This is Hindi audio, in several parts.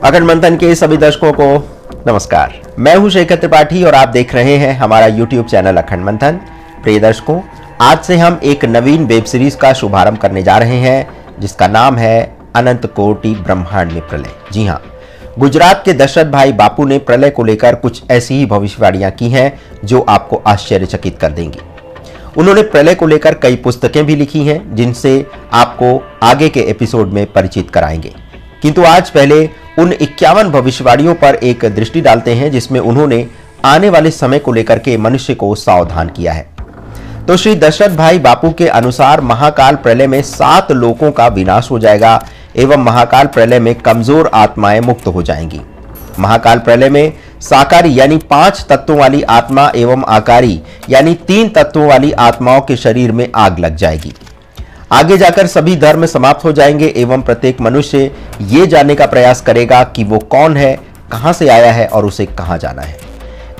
अखंड मंथन के सभी दर्शकों को नमस्कार। मैं हूं शेखर त्रिपाठी और आप देख रहे हैं हमारा YouTube चैनल अखंड मंथन। प्रिय दर्शकों, आज से हम एक नवीन वेब सीरीज का शुभारंभ करने जा रहे हैं जिसका नाम है अनंत कोटि ब्रह्मांड में प्रलय। जी हां, गुजरात के दशरथ भाई बापू ने प्रलय को लेकर कुछ ऐसी ही भविष्यवाणियां की हैं जो आपको आश्चर्यचकित कर देंगी। उन्होंने प्रलय को लेकर कई पुस्तकें भी लिखी हैं जिनसे आपको आगे के एपिसोड में परिचित कराएंगे, किंतु आज पहले उन 51 भविष्यवाणियों पर एक दृष्टि डालते हैं जिसमें उन्होंने आने वाले समय को लेकर के मनुष्य को सावधान किया है। तो श्री दशरथ भाई बापू के अनुसार महाकाल प्रलय में 7 लोकों का विनाश हो जाएगा एवं महाकाल प्रलय में कमजोर आत्माएं मुक्त हो जाएंगी। महाकाल प्रलय में साकारी यानी 5 तत्वों वाली आत्मा एवं आकारी यानी 3 तत्वों वाली आत्माओं के शरीर में आग लग जाएगी। आगे जाकर सभी धर्म समाप्त हो जाएंगे एवं प्रत्येक मनुष्य ये जानने का प्रयास करेगा कि वो कौन है, कहां से आया है और उसे कहां जाना है।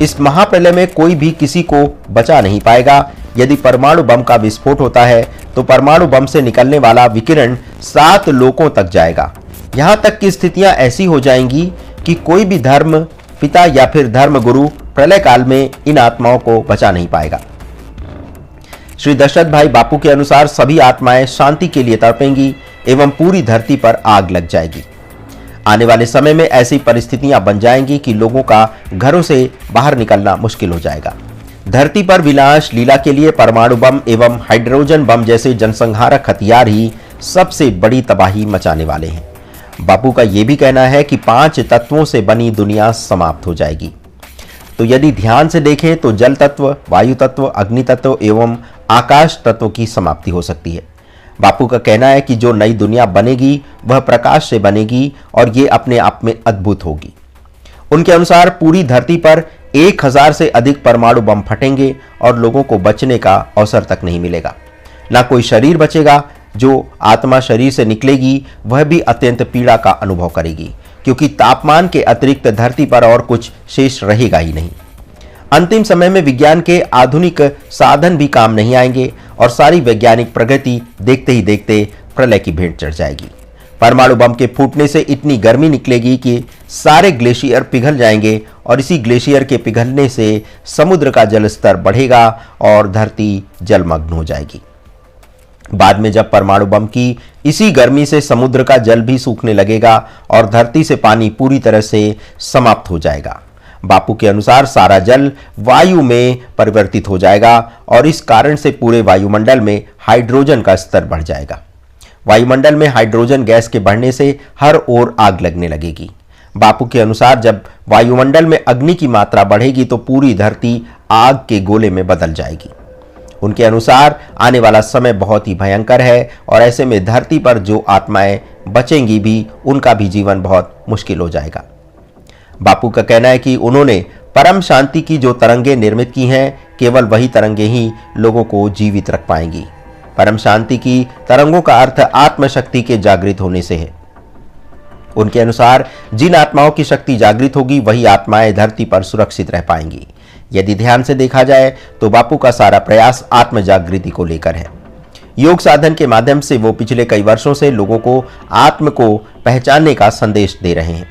इस महाप्रलय में कोई भी किसी को बचा नहीं पाएगा। यदि परमाणु बम का विस्फोट होता है तो परमाणु बम से निकलने वाला विकिरण 7 लोकों तक जाएगा। यहां तक की स्थितियां ऐसी हो जाएंगी कि कोई भी धर्म पिता या फिर धर्म गुरु प्रलय काल में इन आत्माओं को बचा नहीं पाएगा। श्री दशरथ भाई बापू के अनुसार सभी आत्माएं शांति के लिए तड़पेंगी एवं पूरी धरती पर आग लग जाएगी। आने वाले समय में ऐसी परिस्थितियां बन जाएंगी कि लोगों का घरों से बाहर निकलना मुश्किल हो जाएगा। धरती पर विनाश लीला के लिए परमाणु बम एवं हाइड्रोजन बम जैसे जनसंहारक हथियार ही सबसे बड़ी तबाही मचाने वाले हैं। बापू का यह भी कहना है कि 5 तत्वों से बनी दुनिया समाप्त हो जाएगी। तो यदि ध्यान से देखें तो जल तत्व, वायु तत्व, अग्नि तत्व एवं आकाश तत्व की समाप्ति हो सकती है। बापू का कहना है कि जो नई दुनिया बनेगी वह प्रकाश से बनेगी और ये अपने आप में अद्भुत होगी। उनके अनुसार पूरी धरती पर 1000 से अधिक परमाणु बम फटेंगे और लोगों को बचने का अवसर तक नहीं मिलेगा। ना कोई शरीर बचेगा। जो आत्मा शरीर से निकलेगी वह भी अत्यंत पीड़ा का अनुभव करेगी, क्योंकि तापमान के अतिरिक्त धरती पर और कुछ शेष रहेगा ही नहीं। अंतिम समय में विज्ञान के आधुनिक साधन भी काम नहीं आएंगे और सारी वैज्ञानिक प्रगति देखते ही देखते प्रलय की भेंट चढ़ जाएगी। परमाणु बम के फूटने से इतनी गर्मी निकलेगी कि सारे ग्लेशियर पिघल जाएंगे और इसी ग्लेशियर के पिघलने से समुद्र का जल स्तर बढ़ेगा और धरती जलमग्न हो जाएगी। बाद में जब परमाणु बम की इसी गर्मी से समुद्र का जल भी सूखने लगेगा और धरती से पानी पूरी तरह से समाप्त हो जाएगा। बापू के अनुसार सारा जल वायु में परिवर्तित हो जाएगा और इस कारण से पूरे वायुमंडल में हाइड्रोजन का स्तर बढ़ जाएगा। वायुमंडल में हाइड्रोजन गैस के बढ़ने से हर ओर आग लगने लगेगी। बापू के अनुसार जब वायुमंडल में अग्नि की मात्रा बढ़ेगी तो पूरी धरती आग के गोले में बदल जाएगी। उनके अनुसार आने वाला समय बहुत ही भयंकर है और ऐसे में धरती पर जो आत्माएं बचेंगी भी उनका भी जीवन बहुत मुश्किल हो जाएगा। बापू का कहना है कि उन्होंने परम शांति की जो तरंगें निर्मित की हैं, केवल वही तरंगें ही लोगों को जीवित रख पाएंगी। परम शांति की तरंगों का अर्थ आत्मशक्ति के जागृत होने से है। उनके अनुसार जिन आत्माओं की शक्ति जागृत होगी वही आत्माएं धरती पर सुरक्षित रह पाएंगी। यदि ध्यान से देखा जाए तो बापू का सारा प्रयास आत्म जागृति को लेकर है। योग साधन के माध्यम से वो पिछले कई वर्षों से लोगों को आत्म को पहचानने का संदेश दे रहे हैं।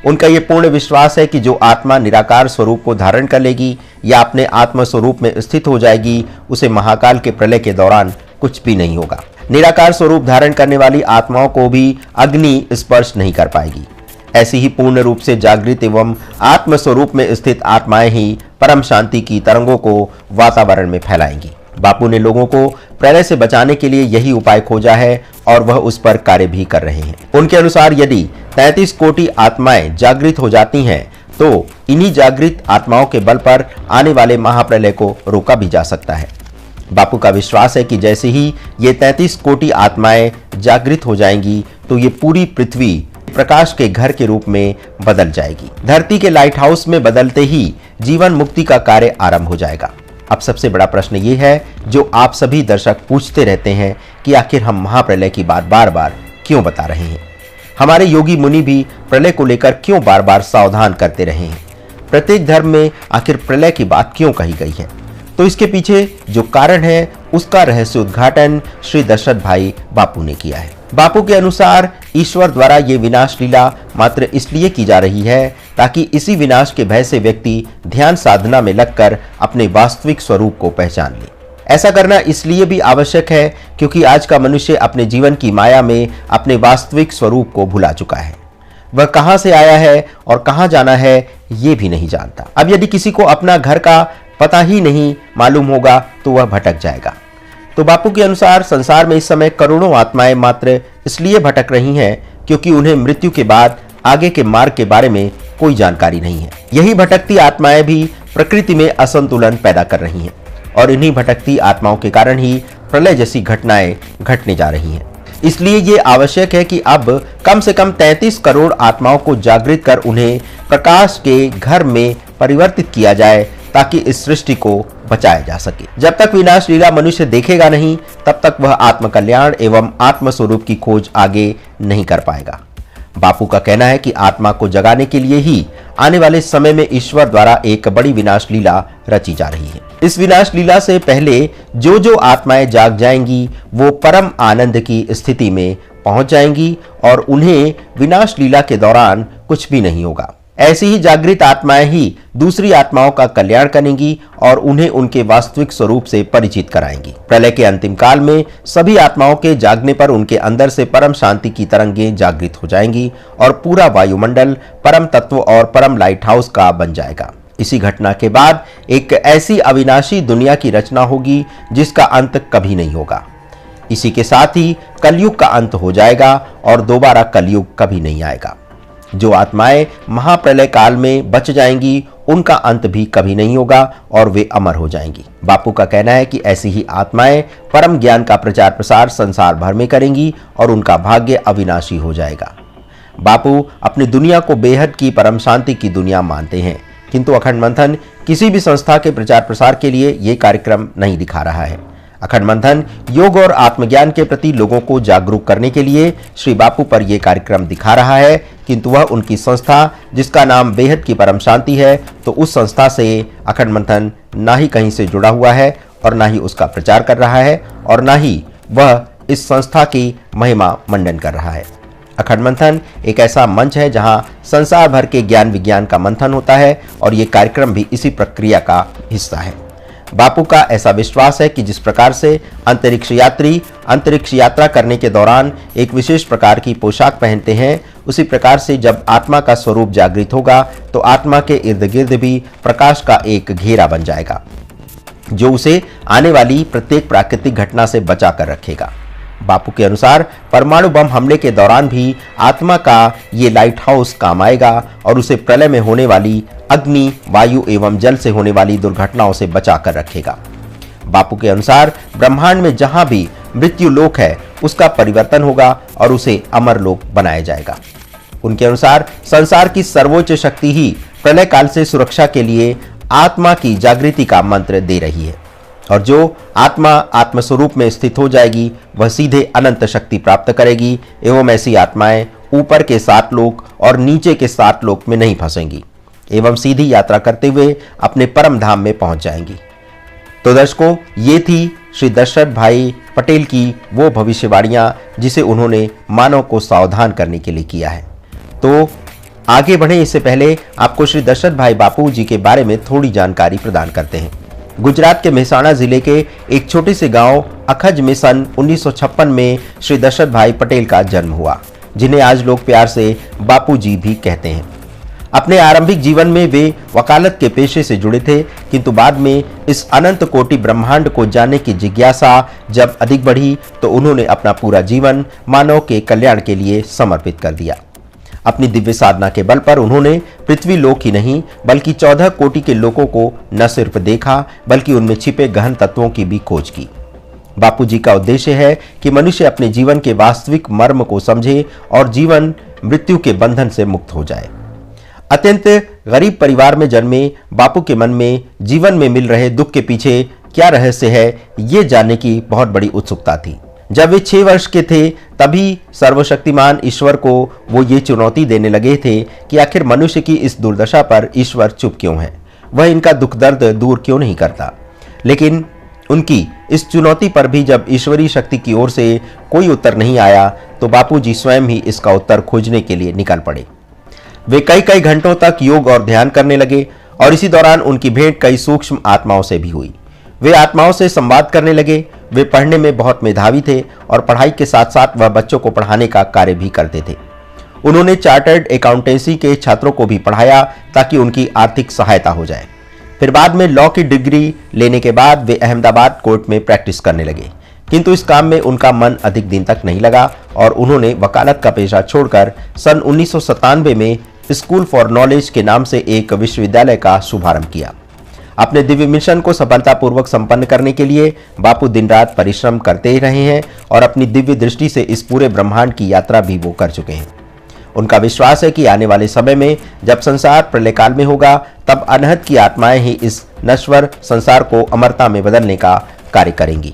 उनका ये पूर्ण विश्वास है कि जो आत्मा निराकार स्वरूप को धारण कर लेगी या अपने आत्म स्वरूप में स्थित हो जाएगी, उसे महाकाल के प्रलय के दौरान कुछ भी नहीं होगा। निराकार स्वरूप धारण करने वाली आत्माओं को भी अग्नि स्पर्श नहीं कर पाएगी। ऐसी ही पूर्ण रूप से जागृत एवं आत्म स्वरूप में स्थित आत्माएं ही परम शांति की तरंगों को वातावरण में फैलाएंगी। बापू ने लोगों को प्रलय से बचाने के लिए यही उपाय खोजा है और वह उस पर कार्य भी कर रहे हैं। उनके अनुसार यदि 33 कोटि आत्माएं जागृत हो जाती हैं तो इन्हीं जागृत आत्माओं के बल पर आने वाले महाप्रलय को रोका भी जा सकता है। बापू का विश्वास है कि जैसे ही ये 33 कोटि आत्माएं जागृत हो जाएंगी तो ये पूरी पृथ्वी प्रकाश के घर के रूप में बदल जाएगी। धरती के लाइट हाउस में बदलते ही जीवन मुक्ति का कार्य आरंभ हो जाएगा। अब सबसे बड़ा प्रश्न ये है जो आप सभी दर्शक पूछते रहते हैं कि आखिर हम महाप्रलय की बात बार बार क्यों बता रहे हैं। हमारे योगी मुनि भी प्रलय को लेकर क्यों बार बार सावधान करते रहे हैं। प्रत्येक धर्म में आखिर प्रलय की बात क्यों कही गई है। तो इसके पीछे जो कारण है उसका रहस्य उद्घाटन श्री दशरथ भाई बापू ने किया है। बापू के अनुसार ईश्वर द्वारा ये विनाश लीला मात्र इसलिए की जा रही है ताकि इसी विनाश के भय से व्यक्ति ध्यान साधना में लगकर अपने वास्तविक स्वरूप को पहचान ले। ऐसा करना इसलिए भी आवश्यक है क्योंकि आज का मनुष्य अपने जीवन की माया में अपने वास्तविक स्वरूप को भुला चुका है। वह कहां से आया है और कहां जाना है ये भी नहीं जानता। अब यदि किसी को अपना घर का पता ही नहीं मालूम होगा तो वह भटक जाएगा। तो बापू के अनुसार संसार में इस समय करोड़ों आत्माएं मात्र इसलिए भटक रही हैं क्योंकि उन्हें मृत्यु के बाद आगे के मार्ग के बारे में कोई जानकारी नहीं है। यही भटकती आत्माएं भी प्रकृति में असंतुलन पैदा कर रही हैं और इन्हीं भटकती आत्माओं के कारण ही प्रलय जैसी घटनाएं घटने जा रही हैं। इसलिए ये आवश्यक है कि अब कम से कम 33 करोड़ आत्माओं को जागृत कर उन्हें प्रकाश के घर में परिवर्तित किया जाए ताकि इस सृष्टि को बचाया जा सके। जब तक विनाश लीला मनुष्य देखेगा नहीं तब तक वह आत्म कल्याण एवं आत्म स्वरूप की खोज आगे नहीं कर पाएगा। बापू का कहना है कि आत्मा को जगाने के लिए ही आने वाले समय में ईश्वर द्वारा एक बड़ी विनाश लीला रची जा रही है। इस विनाश लीला से पहले जो आत्माएं जाग जाएंगी वो परम आनंद की स्थिति में पहुंच जाएंगी और उन्हें विनाश लीला के दौरान कुछ भी नहीं होगा। ऐसी ही जागृत आत्माएं ही दूसरी आत्माओं का कल्याण करेंगी और उन्हें उनके वास्तविक स्वरूप से परिचित कराएंगी। प्रलय के अंतिम काल में सभी आत्माओं के जागने पर उनके अंदर से परम शांति की तरंगें जागृत हो जाएंगी और पूरा वायुमंडल परम तत्व और परम लाइट हाउस का बन जाएगा। इसी घटना के बाद एक ऐसी अविनाशी दुनिया की रचना होगी जिसका अंत कभी नहीं होगा। इसी के साथ ही कलयुग का अंत हो जाएगा और दोबारा कलयुग कभी नहीं आएगा। जो आत्माएं महाप्रलय काल में बच जाएंगी उनका अंत भी कभी नहीं होगा और वे अमर हो जाएंगी। बापू का कहना है कि ऐसी ही आत्माएं परम ज्ञान का प्रचार प्रसार संसार भर में करेंगी और उनका भाग्य अविनाशी हो जाएगा। बापू अपनी दुनिया को बेहद की परम शांति की दुनिया मानते हैं, किंतु अखंड मंथन किसी भी संस्था के प्रचार प्रसार के लिए ये कार्यक्रम नहीं दिखा रहा है। अखंड मंथन योग और आत्मज्ञान के प्रति लोगों को जागरूक करने के लिए श्री बापू पर यह कार्यक्रम दिखा रहा है, किंतु वह उनकी संस्था जिसका नाम बेहद की परम शांति है, तो उस संस्था से अखंड मंथन ना ही कहीं से जुड़ा हुआ है और ना ही उसका प्रचार कर रहा है और ना ही वह इस संस्था की महिमा मंडन कर रहा है। अखंड मंथन एक ऐसा मंच है जहां संसार भर के ज्ञान विज्ञान का मंथन होता है और ये कार्यक्रम भी इसी प्रक्रिया का हिस्सा है। बापू का ऐसा विश्वास है कि जिस प्रकार से अंतरिक्ष यात्री अंतरिक्ष यात्रा करने के दौरान एक विशेष प्रकार की पोशाक पहनते हैं, उसी प्रकार से जब आत्मा का स्वरूप जागृत होगा तो आत्मा के इर्द गिर्द भी प्रकाश का एक घेरा बन जाएगा जो उसे आने वाली प्रत्येक प्राकृतिक घटना से बचा कर रखेगा। बापू के अनुसार परमाणु बम हमले के दौरान भी आत्मा का ये लाइट हाउस काम आएगा और उसे प्रलय में होने वाली अग्नि, वायु एवं जल से होने वाली दुर्घटनाओं से बचा कर रखेगा। बापू के अनुसार ब्रह्मांड में जहां भी मृत्यु लोक है उसका परिवर्तन होगा और उसे अमर लोक बनाया जाएगा। उनके अनुसार संसार की सर्वोच्च शक्ति ही प्रलय काल से सुरक्षा के लिए आत्मा की जागृति का मंत्र दे रही है और जो आत्मा आत्मस्वरूप में स्थित हो जाएगी वह सीधे अनंत शक्ति प्राप्त करेगी एवं ऐसी आत्माएं ऊपर के 7 लोक और नीचे के 7 लोक में नहीं फंसेंगी एवं सीधी यात्रा करते हुए अपने परम धाम में पहुंच जाएंगी। तो दर्शकों, ये थी श्री दशरथ भाई पटेल की वो भविष्यवाणियां जिसे उन्होंने मानव को सावधान करने के लिए किया है। तो आगे बढ़े इससे पहले आपको श्री दशरथ भाई बापू जी के बारे में थोड़ी जानकारी प्रदान करते हैं। गुजरात के मेहसाणा जिले के एक छोटे से गांव अखज में सन 1956 में श्री दशरथ भाई पटेल का जन्म हुआ, जिन्हें आज लोग प्यार से बापू जी भी कहते हैं। अपने आरंभिक जीवन में वे वकालत के पेशे से जुड़े थे, किंतु बाद में इस अनंत कोटि ब्रह्मांड को जानने की जिज्ञासा जब अधिक बढ़ी तो उन्होंने अपना पूरा जीवन मानव के कल्याण के लिए समर्पित कर दिया। अपनी दिव्य साधना के बल पर उन्होंने पृथ्वी लोक ही नहीं बल्कि 14 कोटि के लोगों को न सिर्फ देखा बल्कि उनमें छिपे गहन तत्वों की भी खोज की। बापू जी का उद्देश्य है कि मनुष्य अपने जीवन के वास्तविक मर्म को समझे और जीवन मृत्यु के बंधन से मुक्त हो जाए। अत्यंत गरीब परिवार में जन्मे बापू के मन में जीवन में मिल रहे दुख के पीछे क्या रहस्य है ये जानने की बहुत बड़ी उत्सुकता थी। जब वे 6 वर्ष के थे तभी सर्वशक्तिमान ईश्वर को वो ये चुनौती देने लगे थे कि आखिर मनुष्य की इस दुर्दशा पर ईश्वर चुप क्यों है, वह इनका दुख दर्द दूर क्यों नहीं करता। लेकिन उनकी इस चुनौती पर भी जब ईश्वरीय शक्ति की ओर से कोई उत्तर नहीं आया तो बापूजी स्वयं ही इसका उत्तर खोजने के लिए निकल पड़े। वे कई कई घंटों तक योग और ध्यान करने लगे और इसी दौरान उनकी भेंट कई सूक्ष्म आत्माओं से भी हुई। वे आत्माओं से संवाद करने लगे। वे पढ़ने में बहुत मेधावी थे और पढ़ाई के साथ साथ वह बच्चों को पढ़ाने का कार्य भी करते थे। उन्होंने चार्टर्ड अकाउंटेंसी के छात्रों को भी पढ़ाया ताकि उनकी आर्थिक सहायता हो जाए। फिर बाद में लॉ की डिग्री लेने के बाद वे अहमदाबाद कोर्ट में प्रैक्टिस करने लगे, किंतु इस काम में उनका मन अधिक दिन तक नहीं लगा और उन्होंने वकालत का पेशा छोड़कर सन 1997 में स्कूल फॉर नॉलेज के नाम से एक विश्वविद्यालय का शुभारंभ किया। अपने दिव्य मिशन को सफलतापूर्वक संपन्न करने के लिए बापू दिन रात परिश्रम करते ही रहे हैं और अपनी दिव्य दृष्टि से इस पूरे ब्रह्मांड की यात्रा भी वो कर चुके हैं। उनका विश्वास है कि आने वाले समय में जब संसार प्रलय काल में होगा तब अनहद की आत्माएं ही इस नश्वर संसार को अमरता में बदलने का कार्य करेंगी।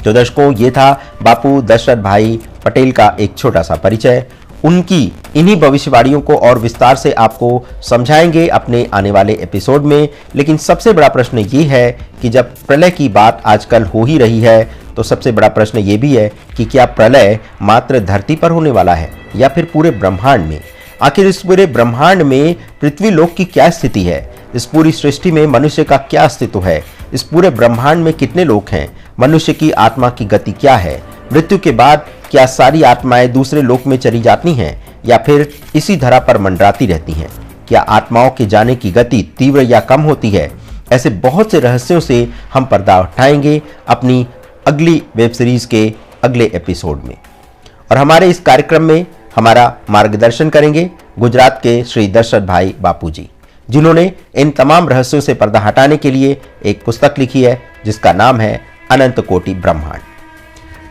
तो दर्शकों, ये था बापू दशरथ भाई पटेल का एक छोटा सा परिचय। उनकी इन्हीं भविष्यवाणियों को और विस्तार से आपको समझाएंगे अपने आने वाले एपिसोड में। लेकिन सबसे बड़ा प्रश्न ये है कि जब प्रलय की बात आजकल हो ही रही है तो सबसे बड़ा प्रश्न ये भी है कि क्या प्रलय मात्र धरती पर होने वाला है या फिर पूरे ब्रह्मांड में? आखिर इस पूरे ब्रह्मांड में पृथ्वी लोक की क्या स्थिति है? इस पूरी सृष्टि में मनुष्य का क्या अस्तित्व है? इस पूरे ब्रह्मांड में कितने लोग हैं? मनुष्य की आत्मा की गति क्या है? मृत्यु के बाद क्या सारी आत्माएं दूसरे लोक में चली जाती हैं या फिर इसी धरा पर मंडराती रहती हैं? क्या आत्माओं के जाने की गति तीव्र या कम होती है? ऐसे बहुत से रहस्यों से हम पर्दा उठाएंगे अपनी अगली वेब सीरीज के अगले एपिसोड में। और हमारे इस कार्यक्रम में हमारा मार्गदर्शन करेंगे गुजरात के श्री दशरथ भाई बापूजी, जिन्होंने इन तमाम रहस्यों से पर्दा हटाने के लिए एक पुस्तक लिखी है जिसका नाम है अनंत कोटि ब्रह्मांड।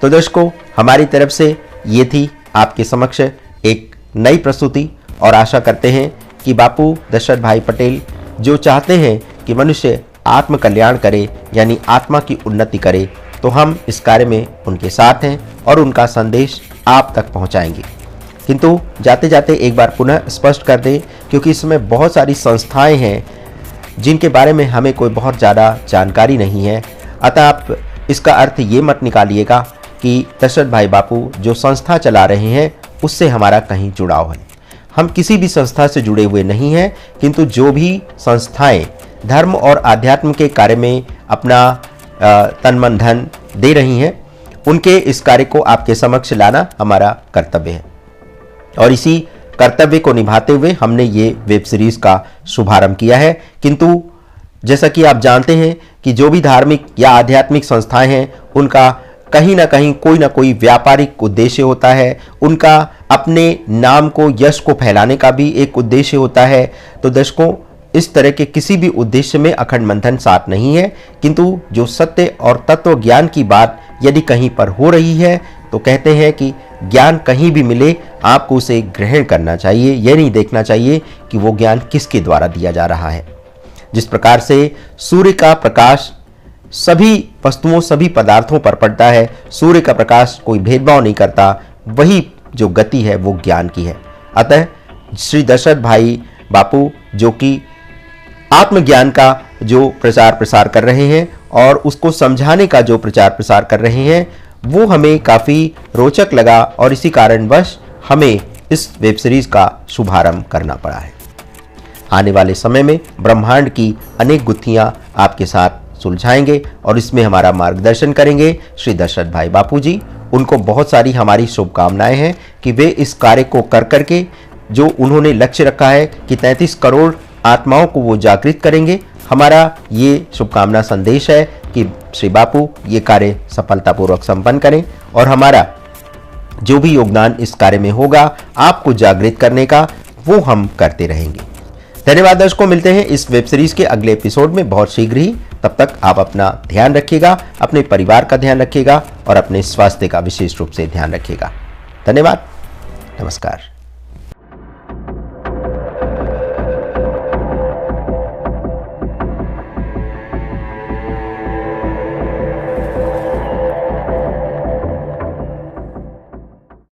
तो दर्शकों, हमारी तरफ से ये थी आपके समक्ष एक नई प्रस्तुति और आशा करते हैं कि बापू दशरथ भाई पटेल जो चाहते हैं कि मनुष्य आत्म कल्याण करे यानी आत्मा की उन्नति करे, तो हम इस कार्य में उनके साथ हैं और उनका संदेश आप तक पहुंचाएंगे। किंतु जाते जाते एक बार पुनः स्पष्ट कर दें, क्योंकि इसमें बहुत सारी संस्थाएं हैं जिनके बारे में हमें कोई बहुत ज़्यादा जानकारी नहीं है। अतः आप इसका अर्थ ये मत निकालिएगा कि दशरथ भाई बापू जो संस्था चला रहे हैं उससे हमारा कहीं जुड़ाव है। हम किसी भी संस्था से जुड़े हुए नहीं हैं, किंतु जो भी संस्थाएं धर्म और आध्यात्म के कार्य में अपना तन मन धन दे रही हैं, उनके इस कार्य को आपके समक्ष लाना हमारा कर्तव्य है। और इसी कर्तव्य को निभाते हुए हमने ये वेब सीरीज का शुभारंभ किया है। किंतु जैसा कि आप जानते हैं कि जो भी धार्मिक या आध्यात्मिक संस्थाएं हैं उनका कहीं ना कहीं कोई ना कोई व्यापारिक उद्देश्य होता है। उनका अपने नाम को, यश को फैलाने का भी एक उद्देश्य होता है। तो दर्शकों, इस तरह के किसी भी उद्देश्य में अखंड मंथन साथ नहीं है, किंतु जो सत्य और तत्व ज्ञान की बात यदि कहीं पर हो रही है तो कहते हैं कि ज्ञान कहीं भी मिले आपको उसे ग्रहण करना चाहिए। यह नहीं देखना चाहिए कि वो ज्ञान किसके द्वारा दिया जा रहा है। जिस प्रकार से सूर्य का प्रकाश सभी वस्तुओं, सभी पदार्थों पर पड़ता है, सूर्य का प्रकाश कोई भेदभाव नहीं करता, वही जो गति है वो ज्ञान की है। अतः श्री दशरथ भाई बापू जो कि आत्मज्ञान का जो प्रचार प्रसार कर रहे हैं और उसको समझाने का जो प्रचार प्रसार कर रहे हैं वो हमें काफ़ी रोचक लगा और इसी कारणवश हमें इस वेब सीरीज का शुभारंभ करना पड़ा है। आने वाले समय में ब्रह्मांड की अनेक गुत्थियां आपके साथ सुलझाएंगे और इसमें हमारा मार्गदर्शन करेंगे श्री दशरथ भाई बापू जी। उनको बहुत सारी हमारी शुभकामनाएं हैं कि वे इस कार्य को कर करके जो उन्होंने लक्ष्य रखा है कि 33 करोड़ आत्माओं को वो जागृत करेंगे। हमारा ये शुभकामना संदेश है कि श्री बापू ये कार्य सफलतापूर्वक संपन्न करें और हमारा जो भी योगदान इस कार्य में होगा आपको जागृत करने का, वो हम करते रहेंगे। धन्यवाद दर्शकों, मिलते हैं इस वेब सीरीज के अगले एपिसोड में बहुत शीघ्र ही। तब तक आप अपना ध्यान रखिएगा, अपने परिवार का ध्यान रखिएगा और अपने स्वास्थ्य का विशेष रूप से ध्यान रखिएगा। धन्यवाद, नमस्कार।